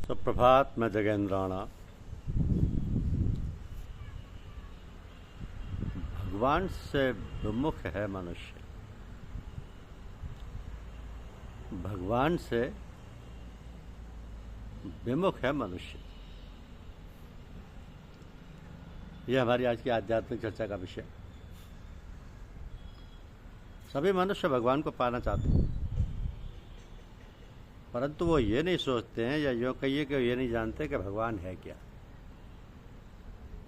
तो प्रभात में जगेंद्राणा। भगवान से विमुख है मनुष्य, भगवान से विमुख है मनुष्य। यह हमारी आज की आध्यात्मिक चर्चा का विषय। सभी मनुष्य भगवान को पाना चाहते हैं, परंतु वो ये नहीं सोचते हैं, या यूँ कहिए कि ये नहीं जानते कि भगवान है क्या।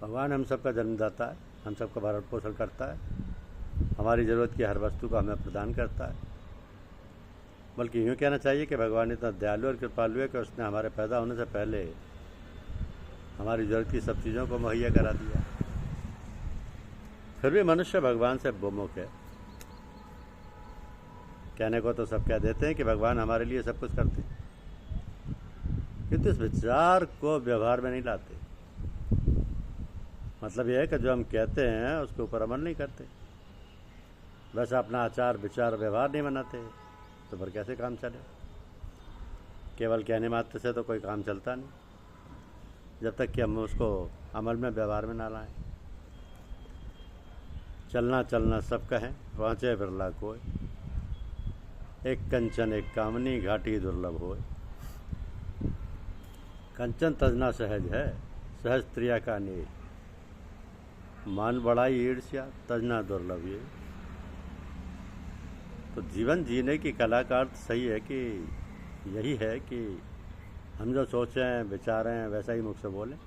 भगवान हम सबका जन्मदाता है, हम सबका भरण पोषण करता है, हमारी ज़रूरत की हर वस्तु को हमें प्रदान करता है। बल्कि यूँ कहना चाहिए कि भगवान इतना दयालु और कृपालु है कि उसने हमारे पैदा होने से पहले हमारी ज़रूरत की सब चीज़ों को मुहैया करा दिया। फिर भी मनुष्य भगवान से विमुख है। कहने को तो सब कह देते हैं कि भगवान हमारे लिए सब कुछ करते हैं, किंतु इस विचार को व्यवहार में नहीं लाते। मतलब यह है कि जो हम कहते हैं उसके ऊपर अमल नहीं करते, वैसा अपना आचार विचार व्यवहार नहीं बनाते, तो फिर कैसे काम चले। केवल कहने मात्र से तो कोई काम चलता नहीं, जब तक कि हम उसको अमल में व्यवहार में ना लाएं। चलना चलना सब कहें, पहुँचे बिरला कोई, एक कंचन एक कामनी घाटी दुर्लभ होए। कंचन तजना सहज है, सहज त्रिया का ने, मान बढ़ाई ईर्ष्या तजना दुर्लभ ये। तो जीवन जीने की कला का अर्थ सही है कि यही है कि हम जो सोचें विचारें वैसा ही मुख से बोलें,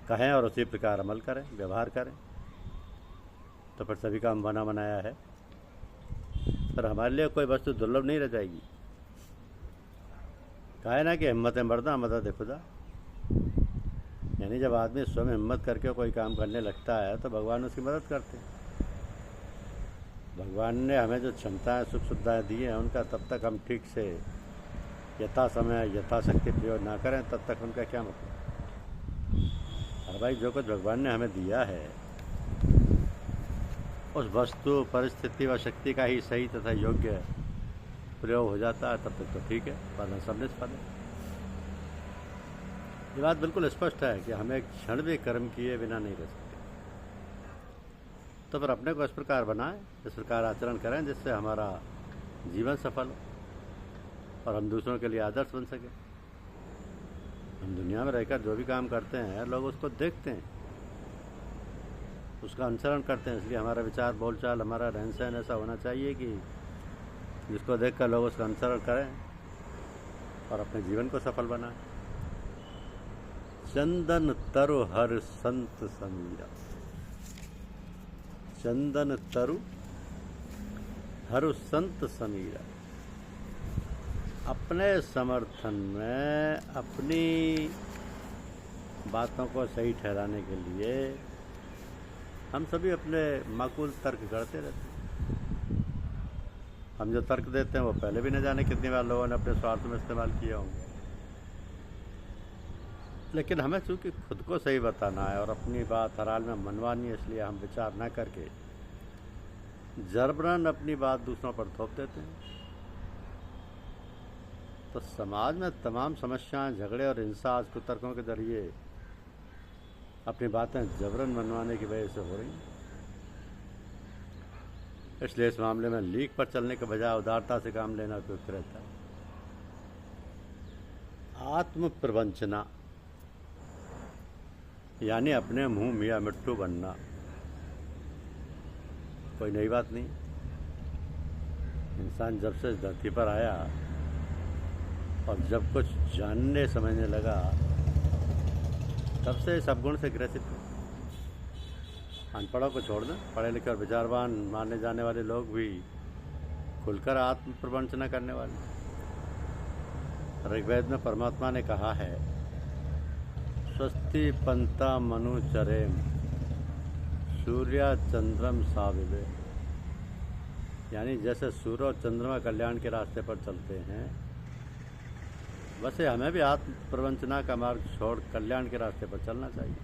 कहें और उसी प्रकार अमल करें, व्यवहार करें, तो फिर सभी काम बना बनाया है। पर हमारे लिए कोई वस्तु दुर्लभ नहीं रह जाएगी। कहा है ना कि हिम्मत मर्दा मदद खुदा। यानी जब आदमी स्वयं हिम्मत करके कोई काम करने लगता है तो भगवान उसकी मदद करते हैं। भगवान ने हमें जो क्षमताएं सुख सुविधाएँ दी हैं उनका तब तक हम ठीक से यथा समय यथाशक्ति प्रयोग ना करें तब तक उनका क्या मतलब। अरे भाई, जो कुछ भगवान ने हमें दिया है उस वस्तु परिस्थिति व शक्ति का ही सही तथा योग्य प्रयोग हो जाता है, तब तक तो ठीक है, वरना सब निष्फल है। ये बात बिल्कुल स्पष्ट है कि हमें एक क्षण भी कर्म किए बिना नहीं रह सकते। तो फिर अपने को इस प्रकार बनाएं, इस प्रकार आचरण करें जिससे हमारा जीवन सफल हो और हम दूसरों के लिए आदर्श बन सकें। हम दुनिया में रहकर जो भी काम करते हैं लोग उसको देखते हैं, उसका अनुसरण करते हैं। इसलिए हमारा विचार बोलचाल हमारा रहन सहन ऐसा होना चाहिए कि जिसको देखकर लोग उसका अनुसरण करें और अपने जीवन को सफल बनाएं। चंदन तरु हर संत समीरा, चंदन तरु हर संत समीरा। अपने समर्थन में अपनी बातों को सही ठहराने के लिए हम सभी अपने माकूल तर्क गढ़ते रहते हैं। हम जो तर्क देते हैं वो पहले भी न जाने कितनी बार लोगों ने अपने स्वार्थ में इस्तेमाल किया होंगे। लेकिन हमें चूँकि खुद को सही बताना है और अपनी बात हर हाल में मनवानी है, इसलिए हम विचार न करके जबरन अपनी बात दूसरों पर थोप देते हैं। तो समाज में तमाम समस्याएं, झगड़े और हिंसा आज कुतर्कों के जरिए अपनी बातें जबरन मनवाने की वजह से हो रही हैं। इसलिए इस मामले में लीक पर चलने के बजाय उदारता से काम लेना उपयुक्त रहता है। आत्म प्रवंचना यानी अपने मुंह मियाँ मिट्टू बनना कोई नई बात नहीं। इंसान जब से इस धरती पर आया और जब कुछ जानने समझने लगा तब से सब गुण से ग्रसित है। अनपढ़ों को छोड़ दें, पढ़े लिखे और विचारवान माने जाने वाले लोग भी खुलकर आत्म प्रवंचना करने वाले। ऋग्वेद में परमात्मा ने कहा है, स्वस्ति पंता मनु चरेम सूर्या चंद्रम साविवे। यानी जैसे सूर्य और चंद्रमा कल्याण के रास्ते पर चलते हैं, वैसे हमें भी आत्म प्रवंचना का मार्ग छोड़ कल्याण के रास्ते पर चलना चाहिए।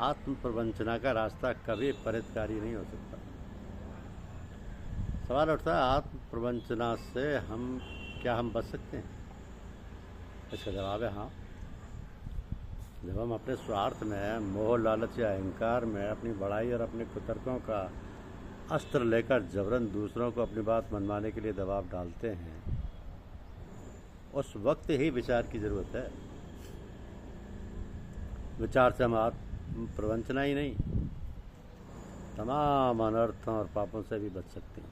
आत्म प्रवंचना का रास्ता कभी परितकारी नहीं हो सकता। सवाल उठता है, आत्म प्रवंचना से हम क्या हम बच सकते हैं? इसका जवाब है हाँ। जब हम अपने स्वार्थ में, मोह लालच या अहंकार में अपनी बड़ाई और अपने कुतर्कों का अस्त्र लेकर जबरन दूसरों को अपनी बात मनवाने के लिए दबाव डालते हैं, उस वक्त ही विचार की ज़रूरत है। विचार से हम आत्म प्रवंचना ही नहीं, तमाम अनर्थों और पापों से भी बच सकते हैं।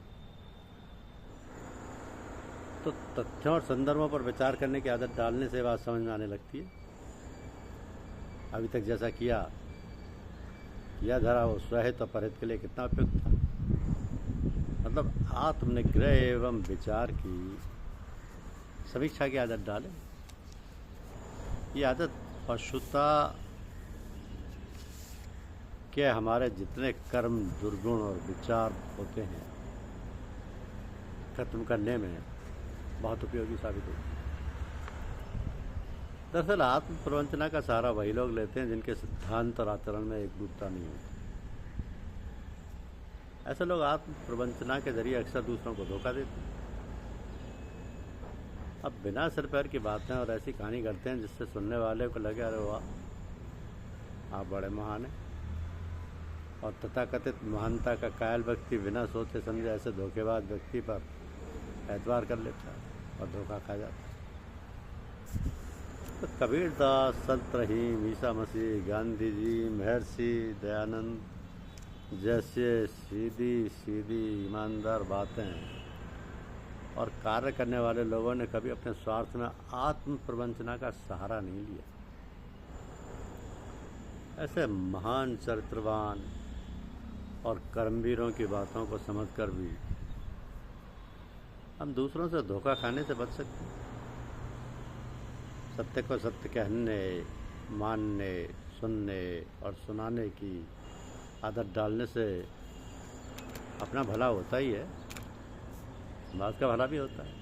तो तथ्यों और संदर्भों पर विचार करने की आदत डालने से बात समझ में आने लगती है। अभी तक जैसा किया धरा वो स्वहित और परहित के लिए कितना उपयुक्त था। मतलब आत्मनिग्रह एवं विचार की समीक्षा की आदत डालें। ये आदत पशुता के हमारे जितने कर्म, दुर्गुण और विचार होते हैं खत्म करने में बहुत उपयोगी साबित होती है। दरअसल आत्म प्रवंचना का सहारा वही लोग लेते हैं जिनके सिद्धांत और आचरण में एकरूपता नहीं होती। ऐसे लोग आत्म प्रवंचना के जरिए अक्सर दूसरों को धोखा देते हैं। अब बिना सिर पैर की बातें और ऐसी कहानी करते हैं जिससे सुनने वाले को लगे अरे वाह आप बड़े महान हैं, और तथाकथित महानता का कायल व्यक्ति बिना सोचे समझे ऐसे धोखेबाज व्यक्ति पर एतबार कर लेता है और धोखा खा जाता है। तो कबीरदास, संत रहीम, ईसा मसीह, गांधी जी, महर्षि दयानंद जैसे सीधी सीधी ईमानदार बातें और कार्य करने वाले लोगों ने कभी अपने स्वार्थ में आत्म प्रवंचना का सहारा नहीं लिया। ऐसे महान चरित्रवान और कर्मवीरों की बातों को समझकर भी हम दूसरों से धोखा खाने से बच सकते हैं। सत्य को सत्य कहने, मानने, सुनने और सुनाने की आदत डालने से अपना भला होता ही है, समाज का भला भी होता है।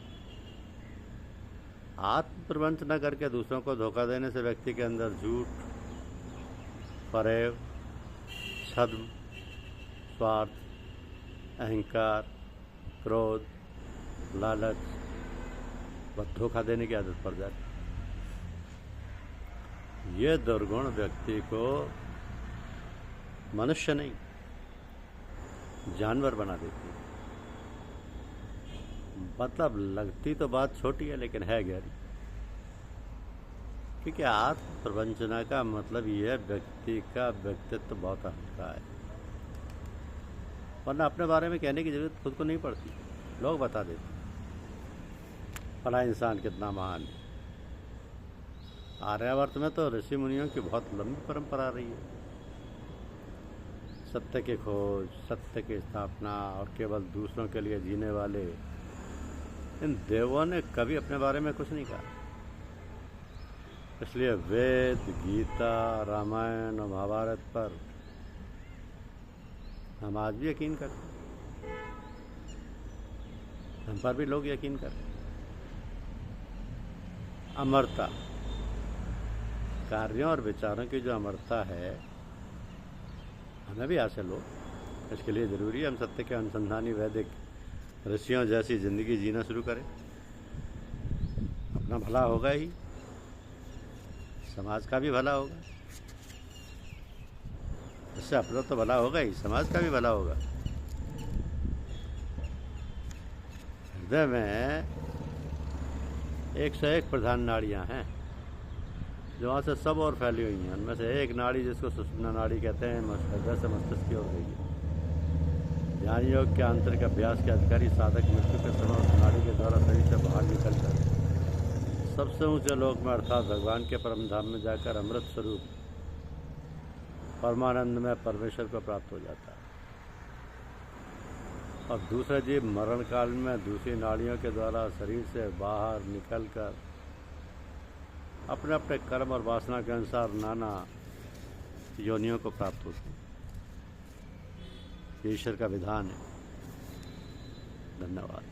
आत्म प्रवंच न करके दूसरों को धोखा देने से व्यक्ति के अंदर झूठ, फरेब, छद्म, स्वार्थ, अहंकार, क्रोध, लालच व धोखा देने की आदत पड़ जाती है। ये दुर्गुण व्यक्ति को मनुष्य नहीं जानवर बना देती है। मतलब लगती तो बात छोटी है लेकिन है गहरी, क्योंकि आत्म प्रवंचना का मतलब ये व्यक्ति का व्यक्तित्व बहुत हल्का है, वरना अपने बारे में कहने की जरूरत खुद को नहीं पड़ती, लोग बता देते फला इंसान कितना महान है। आर्यावर्त में तो ऋषि मुनियों की बहुत लंबी परंपरा रही है। सत्य की खोज, सत्य की स्थापना और केवल दूसरों के लिए जीने वाले इन देवों ने कभी अपने बारे में कुछ नहीं कहा। इसलिए वेद, गीता, रामायण और महाभारत पर हम आज भी यकीन करते हैं, हम पर भी लोग यकीन करते हैं। अमरता, कार्यों और विचारों की जो अमरता है हमें भी हासिल हो, इसके लिए ज़रूरी है हम सत्य के अनुसंधानी वैदिक ऋषियों जैसी ज़िंदगी जीना शुरू करें। अपना भला होगा ही, समाज का भी भला होगा। इससे अपना तो भला होगा ही, समाज का भी भला होगा। हृदय में 101 प्रधान नाड़ियाँ हैं जो वहाँ से सब और फैली हुई हैं। उनमें से एक नाड़ी जिसको सुषुम्ना नाड़ी कहते हैं हृदय से मस्तिष्क की ओर गई है। ध्यान योग के आंतरिक अभ्यास के अधिकारी साधक मृत्यु के समय उस नाड़ी के द्वारा शरीर से बाहर निकलकर सबसे ऊंचे लोक में अर्थात भगवान के परम धाम में जाकर अमृत स्वरूप परमानंद में परमेश्वर को प्राप्त हो जाता है। और दूसरा जीव मरण काल में दूसरी नाड़ियों के द्वारा शरीर से बाहर निकलकर अपने अपने कर्म और वासना के अनुसार नाना योनियों को प्राप्त होते हैं। ये ईश्वर का विधान है। धन्यवाद।